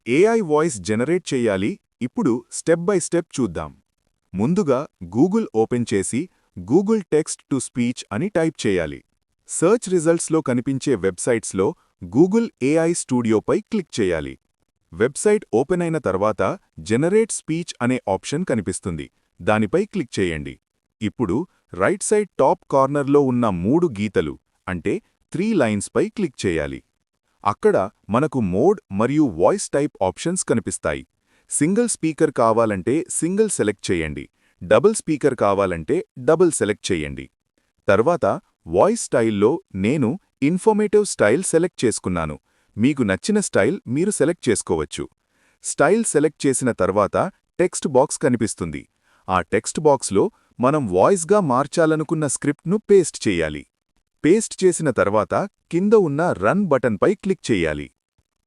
AI voice generate చెయ్యాలి. ఇప్పుడు step by step చూద్దాం. ముందుగా గూగుల్ ఓపెన్ చేసి గూగుల్ టెక్స్ట్ టు స్పీచ్ అని టైప్ చేయాలి. సర్చ్ రిజల్ట్స్లో కనిపించే వెబ్సైట్స్లో గూగుల్ ఏఐ స్టూడియోపై క్లిక్ చేయాలి. వెబ్సైట్ ఓపెన్ అయిన తర్వాత జనరేట్ స్పీచ్ అనే ఆప్షన్ కనిపిస్తుంది. దానిపై క్లిక్ చేయండి. ఇప్పుడు రైట్ సైడ్ టాప్ కార్నర్లో ఉన్న 3 గీతలు అంటే 3 లైన్స్పై క్లిక్ చేయాలి. అక్కడ మనకు మోడ్ మరియు వాయిస్ టైప్ ఆప్షన్స్ కనిపిస్తాయి. సింగిల్ స్పీకర్ కావాలంటే సింగిల్ సెలెక్ట్ చేయండి. డబుల్ స్పీకర్ కావాలంటే డబుల్ సెలెక్ట్ చేయండి. తర్వాత వాయిస్ స్టైల్లో నేను ఇన్ఫర్మేటివ్ స్టైల్ సెలెక్ట్ చేసుకున్నాను. మీకు నచ్చిన స్టైల్ మీరు సెలెక్ట్ చేసుకోవచ్చు. స్టైల్ సెలెక్ట్ చేసిన తర్వాత టెక్స్ట్ బాక్స్ కనిపిస్తుంది. ఆ టెక్స్ట్ బాక్స్లో మనం వాయిస్గా మార్చాలనుకున్న స్క్రిప్ట్ను పేస్ట్ చేయాలి. పేస్ట్ చేసిన తర్వాత కింద ఉన్న రన్ బటన్పై క్లిక్ చేయాలి.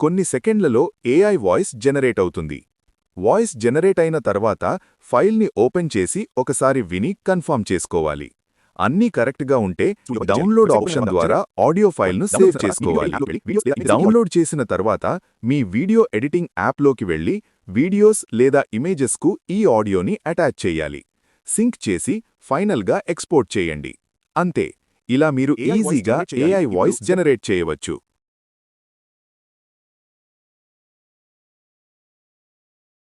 కొన్ని సెకండ్లలో ఏఐ వాయిస్ జనరేట్ అవుతుంది. వాయిస్ జనరేట్ అయిన తర్వాత ఫైల్ని ఓపెన్ చేసి ఒకసారి విని కన్ఫర్మ్ చేసుకోవాలి. అన్నీ కరెక్ట్గా ఉంటే డౌన్లోడ్ ఆప్షన్ ద్వారా ఆడియో ఫైల్ను సేవ్ చేసుకోవాలి. డౌన్లోడ్ చేసిన తర్వాత మీ వీడియో ఎడిటింగ్ యాప్లోకి వెళ్ళి వీడియోస్ లేదా ఇమేజెస్కు ఈ ఆడియోని అటాచ్ చేయాలి. సింక్ చేసి ఫైనల్గా ఎక్స్పోర్ట్ చేయండి. అంతే. ఇలా మీరు ఈజీగా ఏఐ వాయిస్ జనరేట్ చేయవచ్చు.